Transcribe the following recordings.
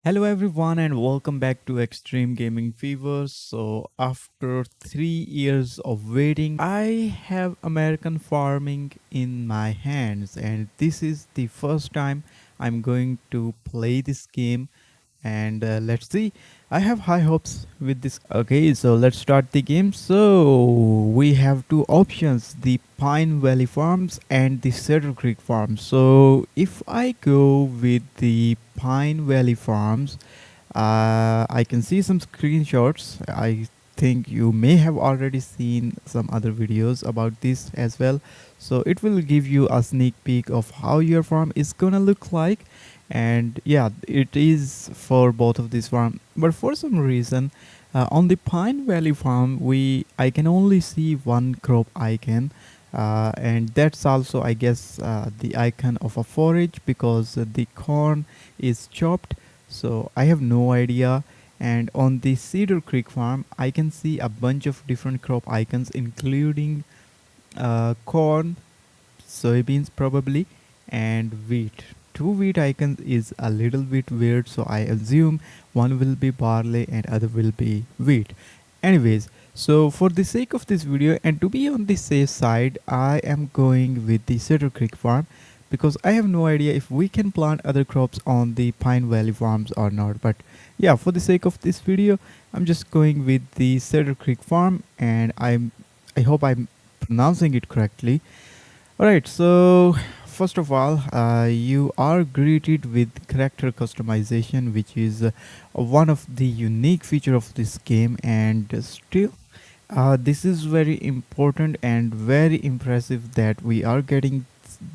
Hello everyone and welcome back to Extreme Gaming Fever. So after 3 years of waiting, I have American farming in my hands and this is the first time I'm going to play this game and let's see. I have high hopes with this. Okay, so let's start the game. So we have two options, the Pine Valley Farms and the Cedar Creek Farms. So if I go with the Pine Valley Farms, I can see some screenshots. I think you may have already seen some other videos about this as well. So it will give you a sneak peek of how your farm is gonna look like. And yeah, it is for both of these farm. But for some reason, on the Pine Valley farm, I can only see one crop icon. And that's also, I guess, the icon of a forage because the corn is chopped, so I have no idea. And on the Cedar Creek farm, I can see a bunch of different crop icons, including corn, soybeans probably, and wheat. Two wheat icons is a little bit weird, so I assume one will be barley and other will be wheat. Anyways, so for the sake of this video and to be on the safe side, I am going with the Cedar Creek farm because I have no idea if we can plant other crops on the Pine Valley farms or not. But yeah, for the sake of this video, I'm just going with the Cedar Creek farm and I hope I'm pronouncing it correctly. Alright, so first of all, you are greeted with character customization, which is one of the unique feature of this game, and still, this is very important and very impressive that we are getting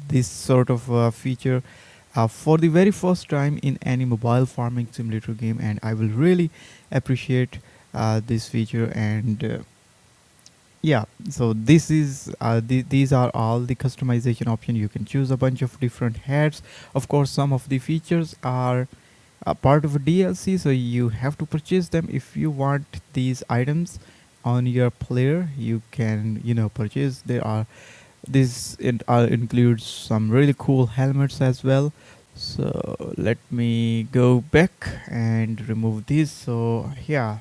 this sort of feature for the very first time in any mobile farming simulator game, and I will really appreciate this feature and. Yeah, so this is these are all the customization option. You can choose a bunch of different hats. Of course, some of the features are a part of a DLC, so you have to purchase them. If you want these items on your player, you can purchase. There are includes some really cool helmets as well. So let me go back and remove these. So yeah,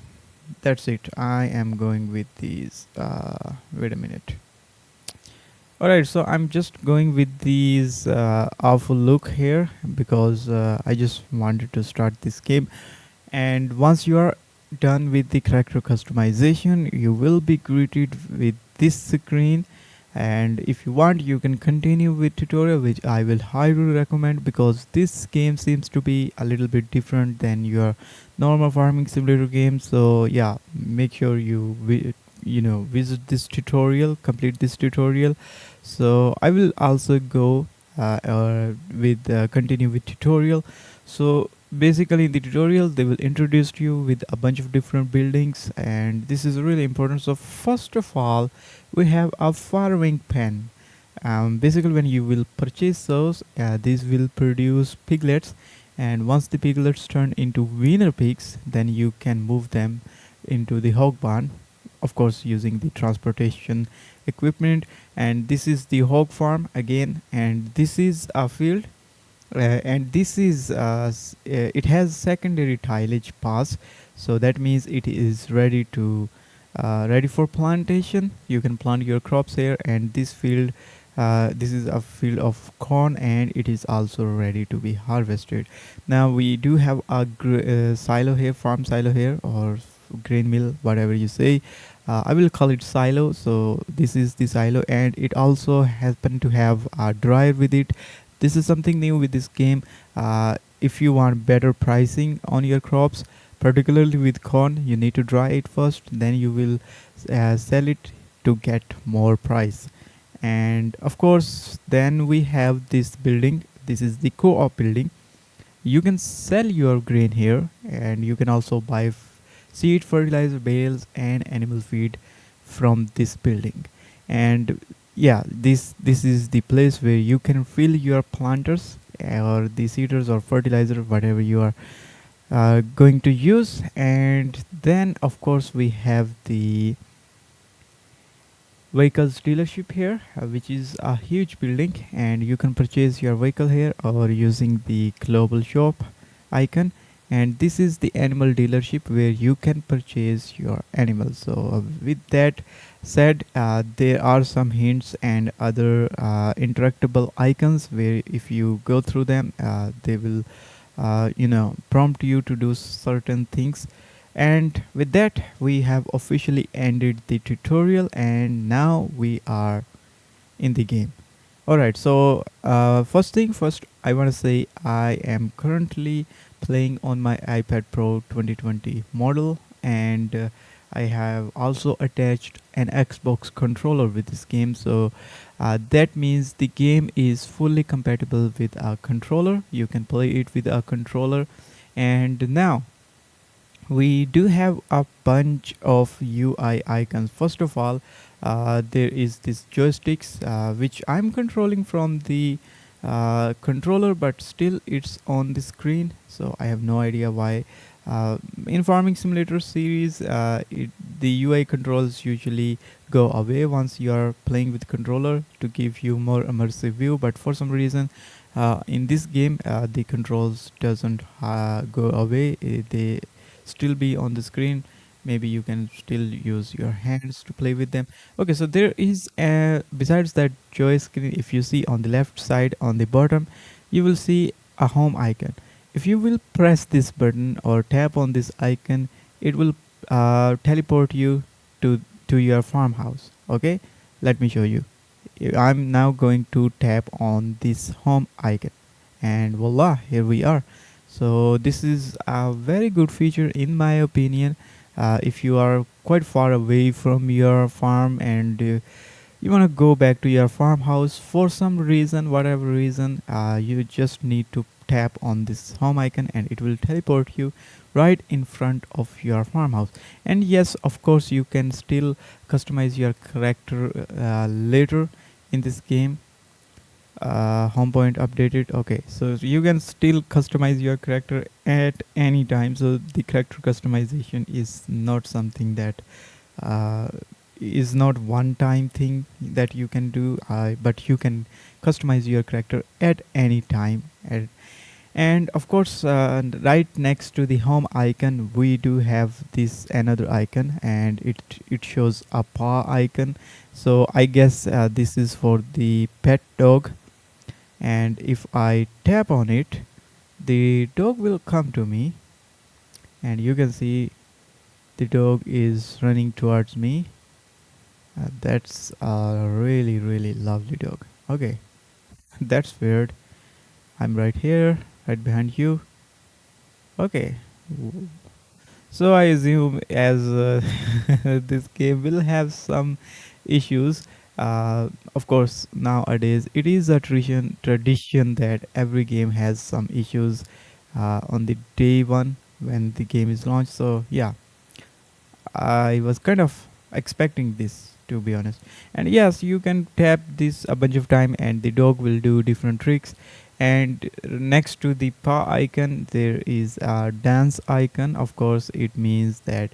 that's it. I am going with these. Wait a minute. Alright, so I'm just going with these awful look here because I just wanted to start this game. And once you are done with the character customization, you will be greeted with this screen. And if you want, you can continue with tutorial, which I will highly recommend because this game seems to be a little bit different than your normal farming simulator game. So yeah, make sure you visit this tutorial, complete this tutorial. So I will also go with continue with tutorial. So basically in the tutorial they will introduce you with a bunch of different buildings, and this is really important. So first of all, we have a farrowing pen. Basically when you will purchase those, these will produce piglets, and once the piglets turn into winner pigs, then you can move them into the hog barn, of course using the transportation equipment. And this is the hog farm again, and this is a field, and this is it has secondary tillage pass, so that means it is ready for plantation. You can plant your crops here, and this is a field of corn and it is also ready to be harvested. Now we do have a silo here, farm silo here, or grain mill, whatever you say. I will call it silo. So this is the silo, and it also happen to have a dryer with it. This is something new with this game. If you want better pricing on your crops, particularly with corn, you need to dry it first, then you will sell it to get more price. And of course, then we have this building. This is the co-op building. You can sell your grain here, and you can also buy seed, fertilizer, bales, and animal feed from this building. And yeah, this is the place where you can fill your planters or the seeders or fertilizer, whatever you are going to use. And then of course we have the vehicles dealership here, which is a huge building, and you can purchase your vehicle here or using the global shop icon. and this is the animal dealership where you can purchase your animals. So with that said, there are some hints and other interactable icons where if you go through them, they will prompt you to do certain things. And with that, we have officially ended the tutorial, and now we are in the game. All right, so first thing first, I want to say I am currently playing on my iPad Pro 2020 model, and I have also attached an Xbox controller with this game. So that means the game is fully compatible with a controller. You can play it with a controller, and now we do have a bunch of UI icons. First of all, there is this joysticks which I'm controlling from the controller, but still it's on the screen. So I have no idea why. In Farming Simulator series, the UI controls usually go away once you are playing with controller to give you more immersive view. But for some reason, in this game, the controls doesn't go away. They still be on the screen. Maybe you can still use your hands to play with them. Okay, so there is besides that joy screen, if you see on the left side on the bottom, you will see a home icon. If you will press this button or tap on this icon, it will teleport you to your farmhouse. Okay, let me show you. I'm now going to tap on this home icon, and voila, here we are. So this is a very good feature in my opinion. If you are quite far away from your farm and you want to go back to your farmhouse for some reason, whatever reason, you just need to tap on this home icon and it will teleport you right in front of your farmhouse. And yes, of course, you can still customize your character later in this game. Home point updated. Okay, so you can still customize your character at any time. So the character customization is not something that uh, is not one time thing that you can do, but you can customize your character at any time. And of course, right next to the home icon, we do have this another icon, and it shows a paw icon. So I guess this is for the pet dog. And if I tap on it, the dog will come to me, and you can see the dog is running towards me. That's a really really lovely dog. Okay, that's weird. I'm right here, right behind you. Okay, so I assume as this game will have some issues. Of course, nowadays it is a tradition that every game has some issues on the day one when the game is launched. So yeah, I was kind of expecting this, to be honest. And yes, you can tap this a bunch of time and the dog will do different tricks. And next to the paw icon there is a dance icon. Of course, it means that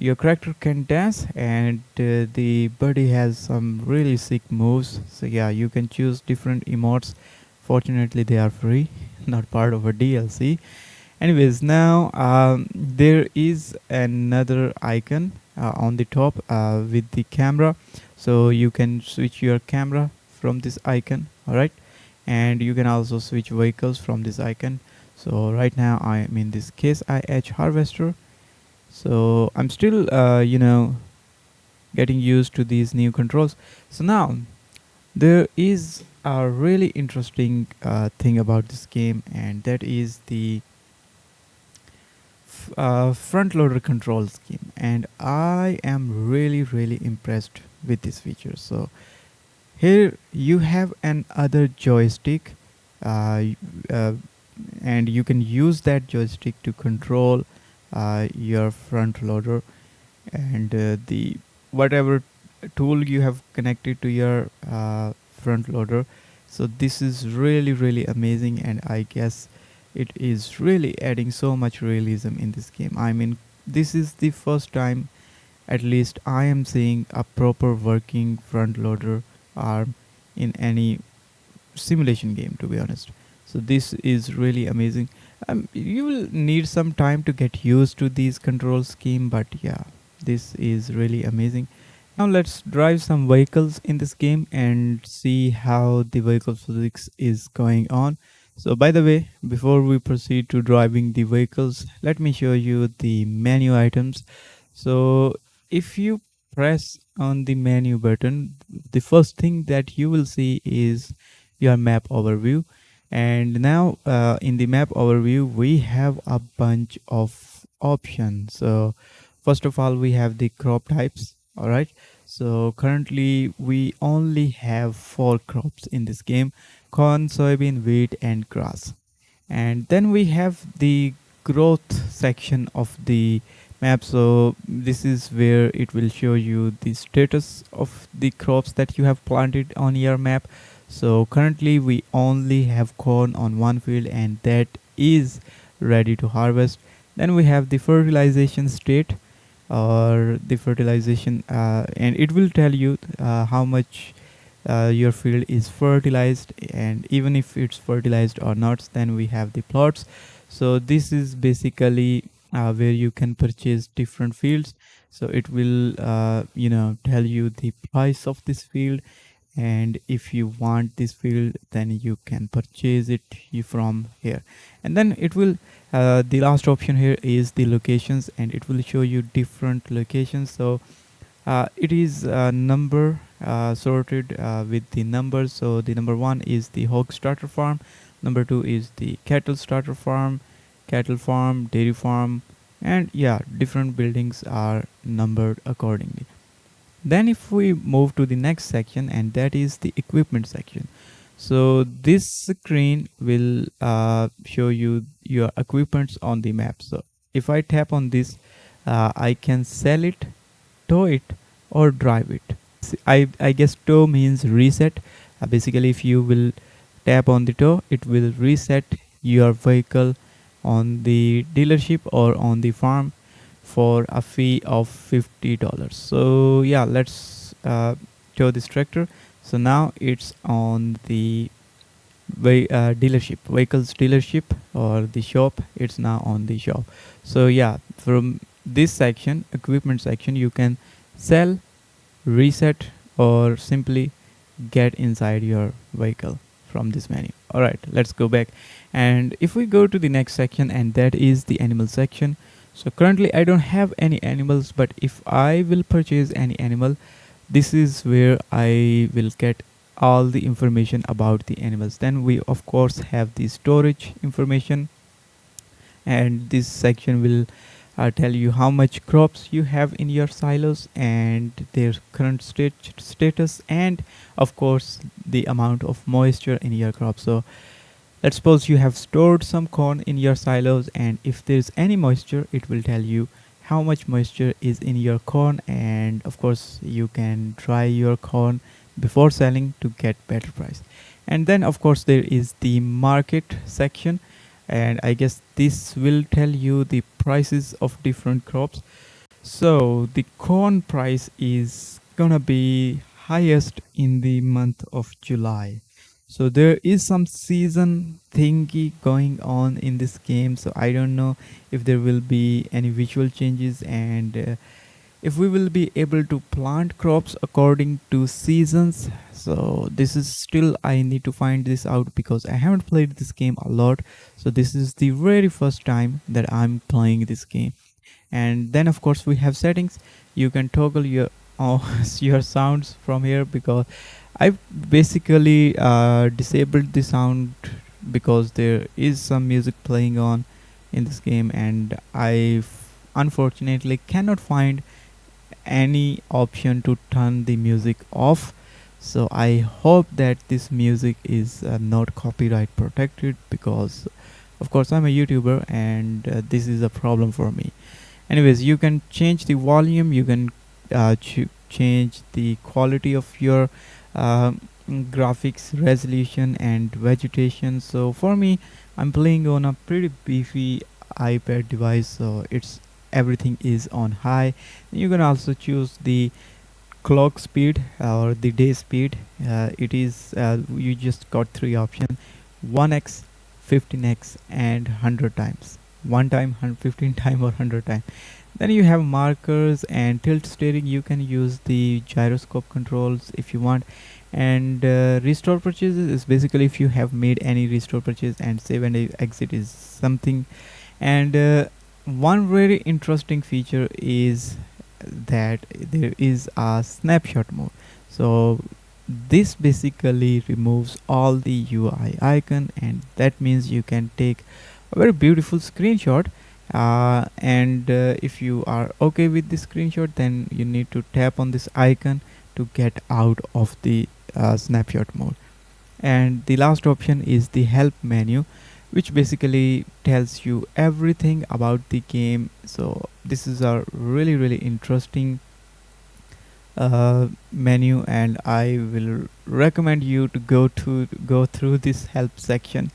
your character can dance, and the buddy has some really sick moves. So yeah, you can choose different emotes. Fortunately, they are free, not part of a DLC. Anyways, now there is another icon on the top with the camera. So you can switch your camera from this icon. All right, and you can also switch vehicles from this icon. So right now I am in this Case IH Harvester. So I'm still getting used to these new controls. So now there is a really interesting thing about this game, and that is the front loader control scheme. And I am really really impressed with this feature. So here you have another joystick, uh, y- uh, and you can use that joystick to control your front loader, and the whatever tool you have connected to your front loader. So this is really really amazing, and I guess it is really adding so much realism in this game. I mean, this is the first time, at least I am seeing a proper working front loader arm in any simulation game, to be honest. So this is really amazing. You will need some time to get used to these control scheme, but yeah, this is really amazing. Now let's drive some vehicles in this game and see how the vehicle physics is going on. So by the way, before we proceed to driving the vehicles, let me show you the menu items. So if you press on the menu button, the first thing that you will see is your map overview. And now in the map overview, we have a bunch of options. So first of all, we have the crop types. All right. So currently we only have 4 crops in this game: corn, soybean, wheat, and grass. And then we have the growth section of the map. So this is where it will show you the status of the crops that you have planted on your map. So currently we only have corn on one field and that is ready to harvest. Then we have the fertilization state, or the fertilization, and it will tell you how much your field is fertilized, and even if it's fertilized or not. Then we have the plots. So this is basically where you can purchase different fields. So it will tell you the price of this field, and if you want this field then you can purchase it from here. And then it will the last option here is the locations, and it will show you different locations. So it is number sorted with the numbers. So the number 1 is the hog starter farm, number 2 is the cattle starter farm, cattle farm, dairy farm, and yeah, different buildings are numbered accordingly. Then if we move to the next section, and that is the equipment section. So this screen will show you your equipments on the map. So if I tap on this, I can sell it, tow it, or drive it. I guess tow means reset. Basically, if you will tap on the tow, it will reset your vehicle on the dealership or on the farm for a fee of $50. So yeah, let's tow this tractor. So now it's on the dealership, vehicles dealership, or the shop. It's now on the shop. So yeah, from this section, equipment section, you can sell, reset, or simply get inside your vehicle from this menu. All right, let's go back. And if we go to the next section, and that is the animal section. So currently I don't have any animals, but if I will purchase any animal, this is where I will get all the information about the animals. Then we of course have the storage information, and this section will tell you how much crops you have in your silos and their current status, and of course the amount of moisture in your crop. So let's suppose you have stored some corn in your silos, and if there's any moisture, it will tell you how much moisture is in your corn, and of course you can dry your corn before selling to get better price. And then of course there is the market section, and I guess this will tell you the prices of different crops. So the corn price is gonna be highest in the month of July. So there is some season thingy going on in this game. So I don't know if there will be any visual changes, and if we will be able to plant crops according to seasons. So this is still, I need to find this out because I haven't played this game a lot. So this is the very first time that I'm playing this game. And then of course we have settings. You can toggle your your sounds from here, because I've basically disabled the sound because there is some music playing on in this game, and I unfortunately cannot find any option to turn the music off. So I hope that this music is not copyright protected, because of course I'm a YouTuber, and this is a problem for me. Anyways, you can change the volume, you can change the quality of your graphics resolution and vegetation. So for me, I'm playing on a pretty beefy iPad device, so it's everything is on high. You can also choose the clock speed or the day speed. It is you just got 3 options: 1x, 15x and 100 times. One time, 15 time or 100 time. Then you have markers and tilt steering. You can use the gyroscope controls if you want. And restore purchases is basically if you have made any restore purchase, and save and exit is something. And one very interesting feature is that there is a snapshot mode. So this basically removes all the UI icon, and that means you can take a very beautiful screenshot. And if you are okay with the screenshot, then you need to tap on this icon to get out of the snapshot mode. And the last option is the help menu, which basically tells you everything about the game. So this is a really interesting menu, and I will recommend you to go through this help section,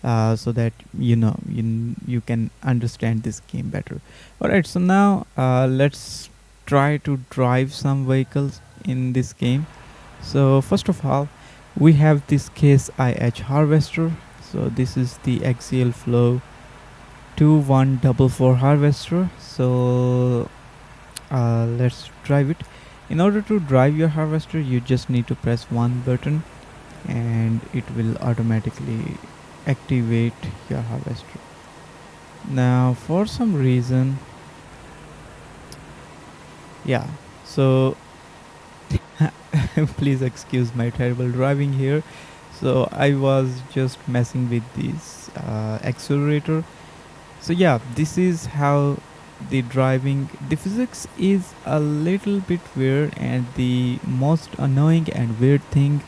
so that you can understand this game better. All right, so now let's try to drive some vehicles in this game. So first of all, we have this Case IH harvester. So this is the axial flow 2144 harvester. So let's drive it. In order to drive your harvester, you just need to press one button and it will automatically activate your harvester. Now for some reason, yeah, so please excuse my terrible driving here. So I was just messing with this accelerator. So yeah, this is how the physics is a little bit weird, and the most annoying and weird thing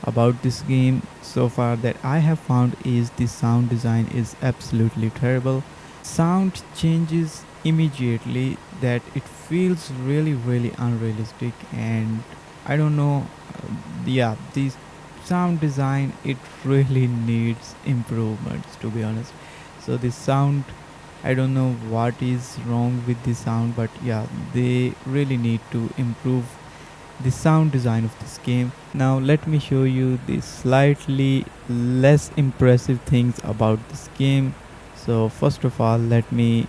about this game so far that I have found is the sound design is absolutely terrible. Sound changes immediately, that it feels really unrealistic, and I don't know. Yeah, the sound design, it really needs improvements, to be honest. So the sound, I don't know what is wrong with the sound, but yeah, they really need to improve the sound design of this game. Now let me show you the slightly less impressive things about this game. So first of all, let me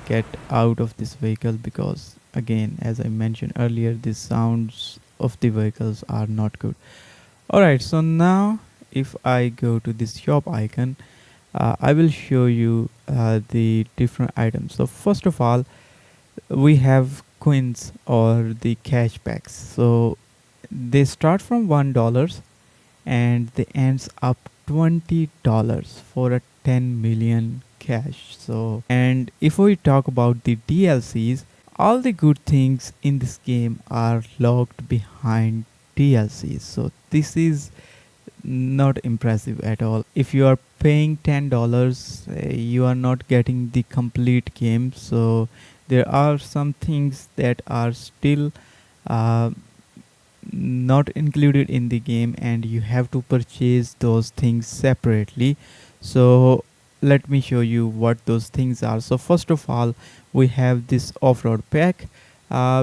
get out of this vehicle, because again, as I mentioned earlier, the sounds of the vehicles are not good. Alright, so now if I go to this shop icon, I will show you the different items. So first of all, we have coins or the cashbacks. So they start from $1 and they ends up $20 for a 10 million cash. So, and if we talk about the DLCs, all the good things in this game are locked behind DLCs. So this is not impressive at all. If you are paying $10, you are not getting the complete game. So there are some things that are still uh, not included in the game, and you have to purchase those things separately. So let me show you what those things are. So first of all, we have this off-road pack,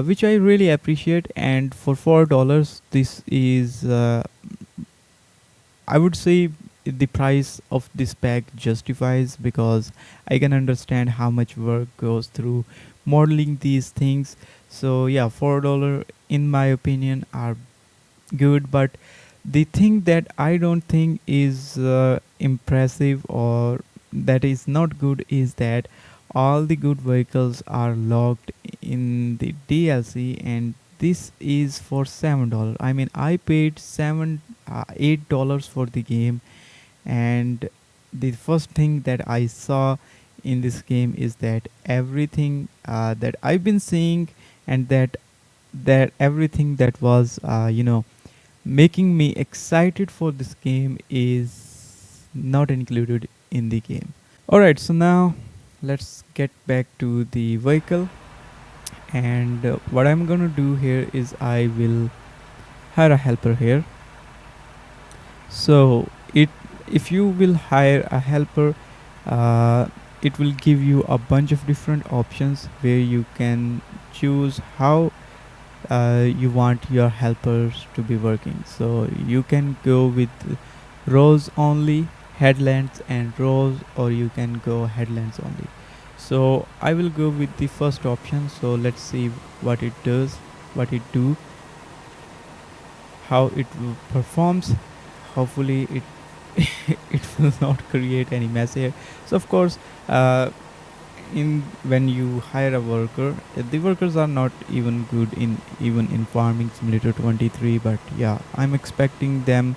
which I really appreciate, and for $4 this is I would say the price of this pack justifies, because I can understand how much work goes through modeling these things. So yeah, $4 in my opinion are good, but the thing that I don't think is impressive, or that is not good, is that all the good vehicles are locked in the DLC, and this is for $7. I mean, I paid $8 for the game, and the first thing that I saw in this game is that everything that I've been seeing, and that everything that was making me excited for this game is not included in the game. Alright, so now let's get back to the vehicle, and what I'm gonna do here is I will hire a helper here. So it if you will hire a helper, it will give you a bunch of different options where you can choose how you want your helpers to be working. So you can go with rows only, headlands and rows, or you can go headlands only. So I will go with the first option. So let's see what it does, what it do, how it performs. Hopefully it it will not create any mess here. So of course, uh, in when you hire a worker, the workers are not even good in even in Farming Simulator 23, but yeah, I'm expecting them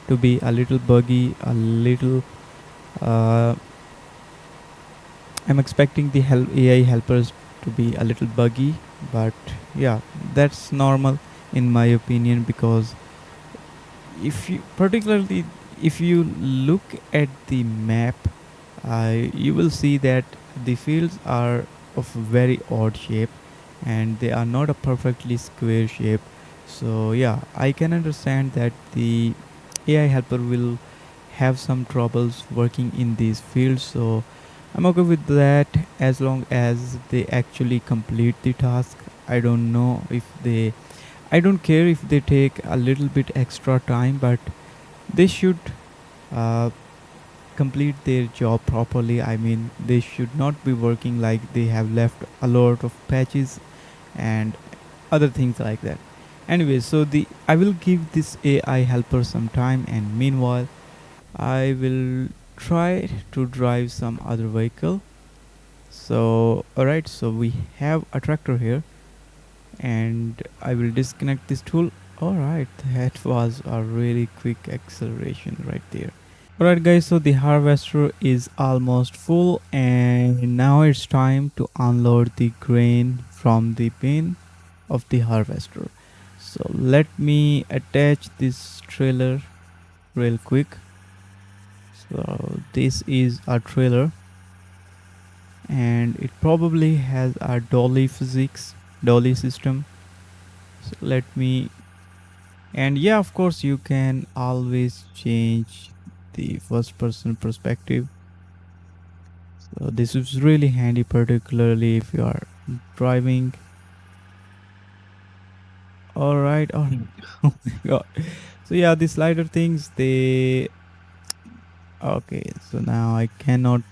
to be a little buggy, a little uh, I'm expecting the AI helpers to be a little buggy, but yeah, that's normal in my opinion, because if you particularly if you look at the map, you will see that the fields are of very odd shape, and they are not a perfectly square shape. So yeah, I can understand that the AI helper will have some troubles working in these fields. So I'm okay with that as long as they actually complete the task. I don't know if they I don't care if they take a little bit extra time, but they should uh, complete their job properly. I mean, they should not be working like they have left a lot of patches and other things like that. Anyway, so the I will give this AI helper some time, and meanwhile, I will try to drive some other vehicle. So, alright, so we have a tractor here, and I will disconnect this tool. Alright, that was a really quick acceleration right there. Alright guys, so the harvester is almost full, and now it's time to unload the grain from the bin of the harvester. So let me attach this trailer real quick. So this is a trailer, and it probably has a dolly system. So let me, and yeah, of course you can always change the first person perspective. So this is really handy, particularly if you are driving. All right. Oh, oh my god. So yeah, the slider things, they okay. So now I cannot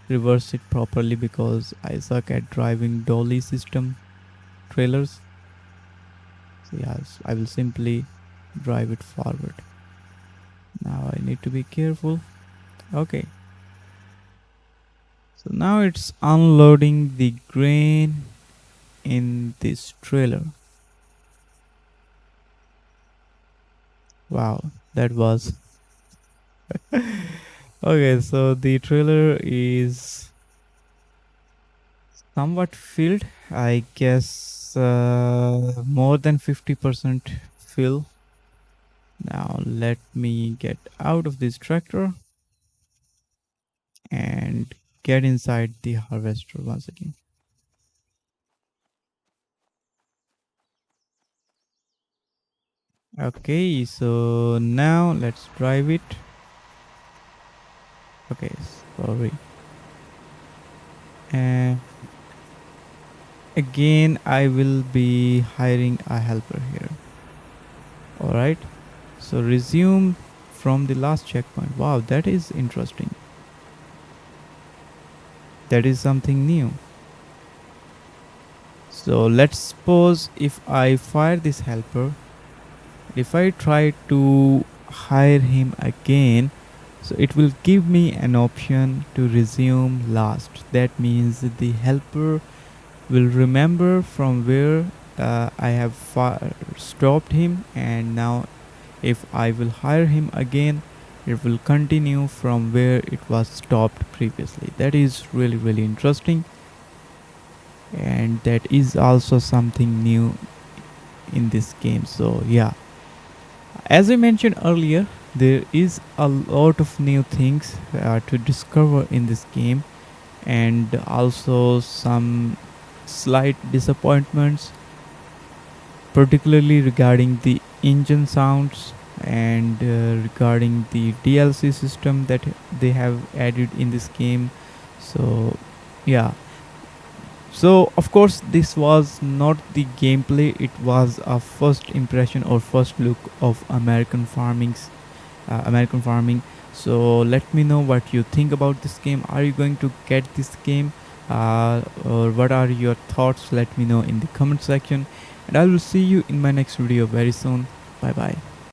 reverse it properly because I suck at driving dolly system trailers. So yes, I will simply drive it forward. Now I need to be careful. Okay. So now it's unloading the grain in this trailer. Wow, that was okay. So the trailer is somewhat filled, I guess, more than 50% fill. Now let me get out of this tractor and get inside the harvester once again. Okay, so now let's drive it. Okay, sorry. And again, I will be hiring a helper here. Alright, so resume from the last checkpoint. Wow, that is interesting. That is something new. So let's suppose if I fire this helper, if I try to hire him again, so it will give me an option to resume last. That means the helper will remember from where I have stopped him, and now if I will hire him again, it will continue from where it was stopped previously. That is really interesting, and that is also something new in this game. So yeah, as I mentioned earlier, there is a lot of new things to discover in this game, and also some slight disappointments, particularly regarding the engine sounds and regarding the DLC system that they have added in this game. So yeah, so of course this was not the gameplay, it was a first impression or first look of American Farming's American Farming. So let me know what you think about this game. Are you going to get this game, or what are your thoughts? Let me know in the comment section, and I will see you in my next video very soon. Bye bye.